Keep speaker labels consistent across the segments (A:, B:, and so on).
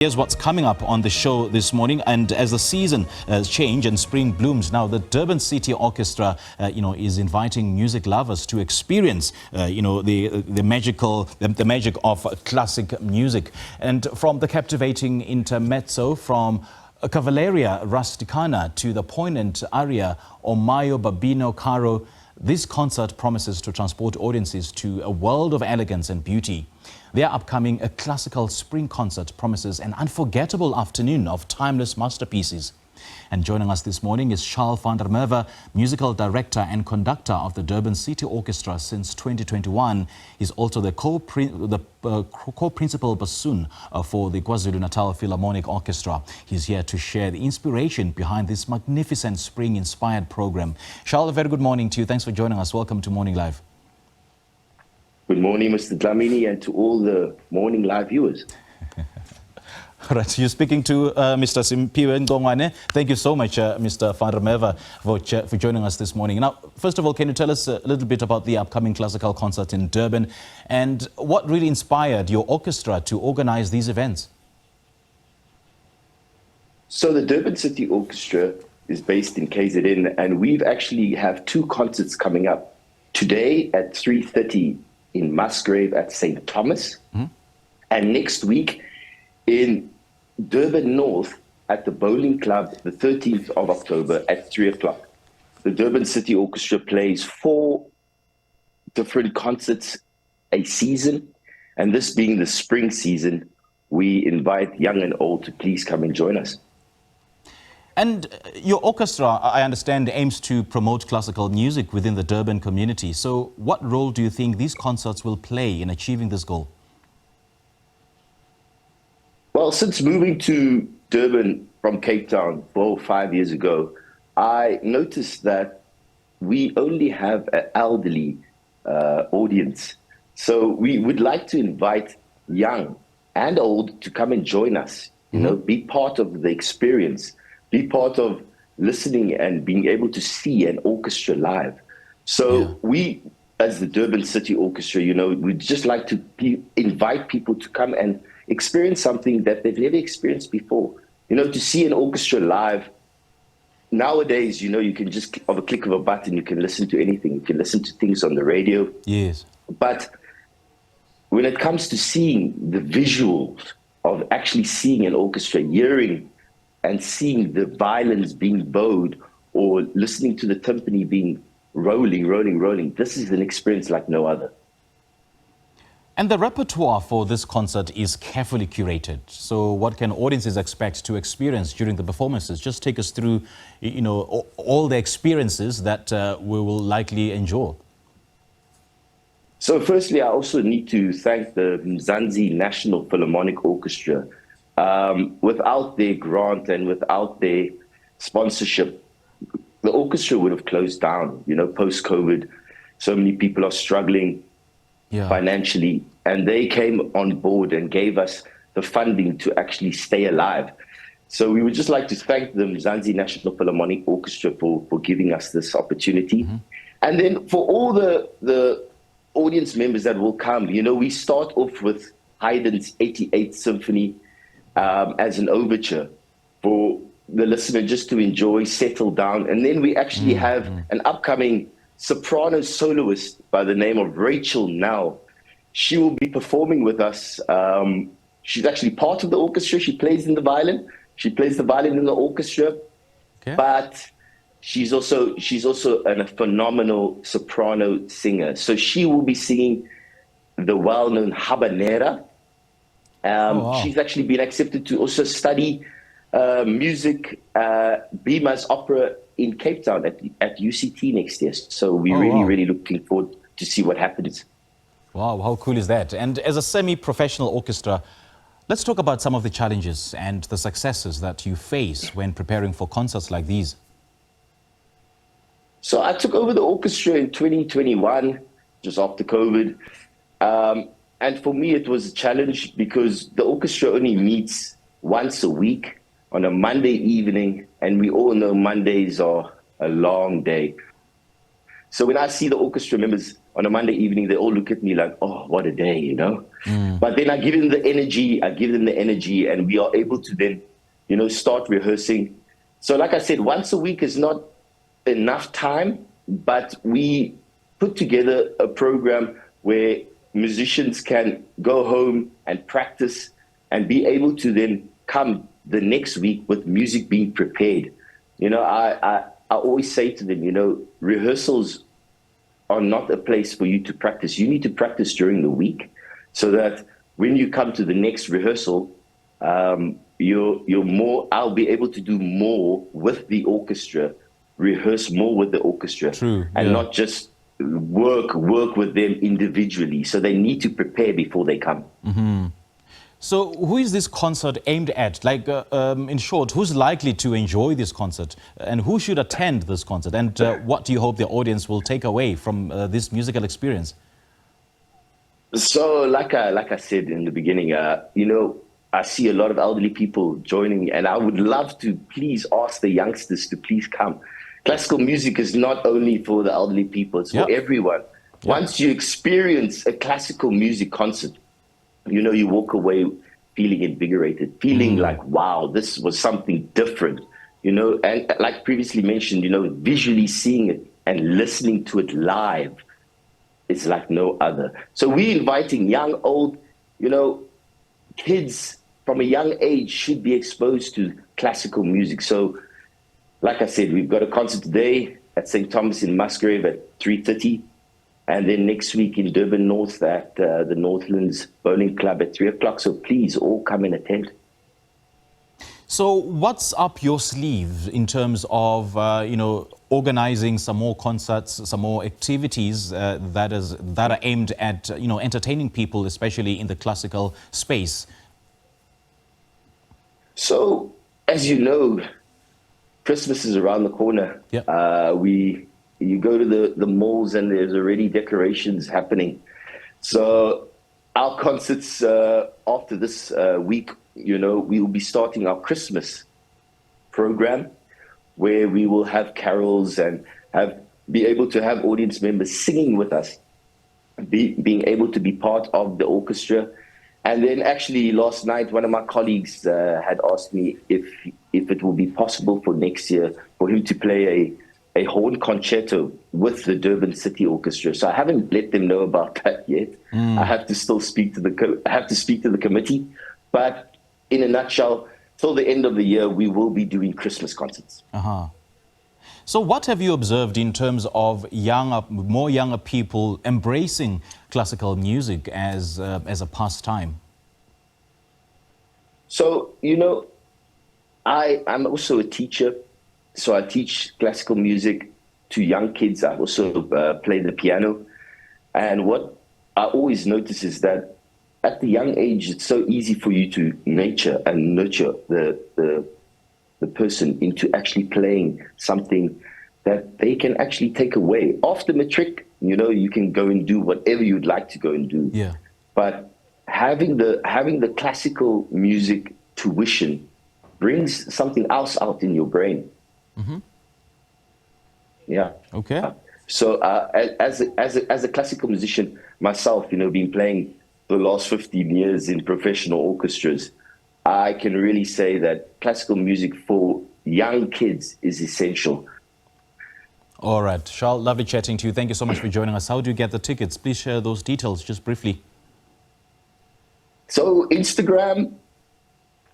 A: Here's what's coming up on the show this morning, and as the season change and spring blooms, now the Durban City Orchestra, is inviting music lovers to experience, the magic of classic music, and from the captivating Intermezzo, from Cavalleria Rusticana to the poignant aria babbino, caro. This concert promises to transport audiences to a world of elegance and beauty. Their upcoming classical spring concert promises an unforgettable afternoon of timeless masterpieces. And joining us this morning is Charl van der Merwe, musical director and conductor of the Durban City Orchestra since 2021. He's also the co-principal bassoon for the KwaZulu-Natal Philharmonic Orchestra. He's here to share the inspiration behind this magnificent spring-inspired program. Charl, a very good morning to you. Thanks for joining us. Welcome to Morning Live.
B: Good morning, Mr. Dlamini, and to all the Morning Live viewers.
A: Right, you're speaking to Mr. Simpiwe Ngongwane. Thank you so much, Mr. van der Merwe, for joining us this morning. Now, first of all, can you tell us a little bit about the upcoming classical concert in Durban and what really inspired your orchestra to organize these events?
B: So the Durban City Orchestra is based in KZN, and we actually have two concerts coming up. Today at 3:30 in Musgrave at St. Thomas, and next week in Durban North at the Bowling Club, the 13th of October at 3 o'clock. The Durban City Orchestra plays 4 different concerts a season, and this being the spring season, we invite young and old to please come and join us.
A: And your orchestra, I understand, aims to promote classical music within the Durban community. So what role do you think these concerts will play in achieving this goal?
B: Well, since moving to Durban from Cape Town 4 or 5 years ago, I noticed that we only have an elderly audience. So we would like to invite young and old to come and join us, be part of the experience, be part of listening and being able to see an orchestra live. So we, as the Durban City Orchestra, we'd just like to invite people to come and experience something that they've never experienced before. To see an orchestra live, nowadays, you can just, of a click of a button, you can listen to anything. You can listen to things on the radio.
A: Yes.
B: But when it comes to seeing the visuals of actually seeing an orchestra, hearing and seeing the violins being bowed or listening to the timpani being rolling, this is an experience like no other.
A: And the repertoire for this concert is carefully curated. So what can audiences expect to experience during the performances? Just take us through, all the experiences that we will likely enjoy.
B: So firstly, I also need to thank the Mzansi National Philharmonic Orchestra. Without their grant and without their sponsorship, the orchestra would have closed down, post-COVID. So many people are struggling financially, and they came on board and gave us the funding to actually stay alive. So we would just like to thank the Mzansi National Philharmonic Orchestra for giving us this opportunity. And then for all the audience members that will come, we start off with Haydn's 88th Symphony as an overture for the listener just to enjoy, settle down. And then we actually have an upcoming soprano soloist by the name of Rachel Nell. She will be performing with us. She's actually part of the orchestra. She plays in the violin. She plays the violin in the orchestra. Okay. But she's also a phenomenal soprano singer. So she will be singing the well-known habanera. She's actually been accepted to also study music, Bima's opera in Cape Town at UCT next year. So we're really looking forward to see what happens.
A: Wow, how cool is that? And as a semi-professional orchestra, let's talk about some of the challenges and the successes that you face when preparing for concerts like these.
B: So I took over the orchestra in 2021, just after COVID. And for me, it was a challenge because the orchestra only meets once a week on a Monday evening, and we all know Mondays are a long day. So when I see the orchestra members on a Monday evening, they all look at me like, oh, what a day, you know? But then I give them the energy, and we are able to then, you know, start rehearsing. So like I said, once a week is not enough time, but we put together a program where musicians can go home and practice and be able to then come the next week with music being prepared. You know, I always say to them, you know, rehearsals are not a place for you to practice. You need to practice during the week so that when you come to the next rehearsal, you're more, I'll be able to do more with the orchestra, rehearse more with the orchestra.
A: True,
B: and not just work with them individually. So they need to prepare before they come.
A: So who is this concert aimed at? Like, in short, who's likely to enjoy this concert? And who should attend this concert? And what do you hope the audience will take away from this musical experience?
B: So like I said in the beginning, you know, I see a lot of elderly people joining me, and I would love to please ask the youngsters to please come. Classical music is not only for the elderly people, it's for everyone. Once you experience a classical music concert, you know, you walk away feeling invigorated, feeling like, wow, this was something different, you know, and like previously mentioned, you know, visually seeing it and listening to it live, it's like no other. So we're inviting young, old, you know, kids from a young age should be exposed to classical music. So like I said, we've got a concert today at St. Thomas in Musgrave at 3:30. And then next week in Durban North at the Northlands Bowling Club at 3 o'clock. So please all come and attend.
A: So what's up your sleeve in terms of, you know, organizing some more concerts, some more activities that are aimed at, you know, entertaining people, especially in the classical space?
B: So, as you know, Christmas is around the corner. You go to the malls and there's already decorations happening. So our concerts after this week, you know, we will be starting our Christmas program where we will have carols and be able to have audience members singing with us, being able to be part of the orchestra. And then actually last night, one of my colleagues had asked me if it will be possible for next year for him to play a horn concerto with the Durban City Orchestra. So I haven't let them know about that yet. I have to still speak to the committee. But in a nutshell, till the end of the year, we will be doing Christmas concerts.
A: So what have you observed in terms of more younger people embracing classical music as a pastime? So,
B: you know, I'm also a teacher. So I teach classical music to young kids. I also play the piano. And what I always notice is that at the young age, it's so easy for you to nurture the person into actually playing something that they can actually take away. After matric, you know, you can go and do whatever you'd like to go and do. But having the classical music tuition brings something else out in your brain. So as a classical musician myself, you know, been playing the last 15 years in professional orchestras, I can really say that classical music for young kids is essential.
A: All right, Charl, lovely chatting to you. Thank you so much for joining us. How do you get the tickets? Please share those details just briefly.
B: So Instagram,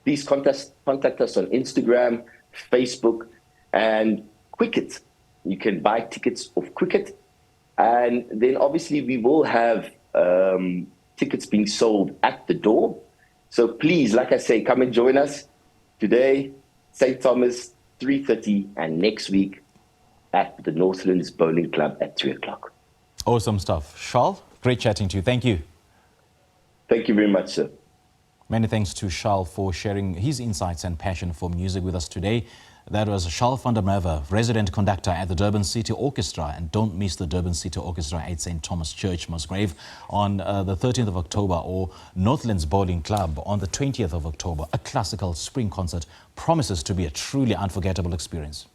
B: please contact us on Instagram, Facebook, and Quicket. You can buy tickets off Quicket. And then obviously we will have tickets being sold at the door. So please, like I say, come and join us today, St. Thomas, 3:30, and next week at the Northlands Bowling Club at 3 o'clock.
A: Awesome stuff. Charl, great chatting to you. Thank you.
B: Thank you very much, sir.
A: Many thanks to Charl for sharing his insights and passion for music with us today. That was Charl van der Merwe, resident conductor at the Durban City Orchestra. And don't miss the Durban City Orchestra at St. Thomas Church, Musgrave, on the 13th of October, or Northlands Bowling Club on the 20th of October. A classical spring concert promises to be a truly unforgettable experience.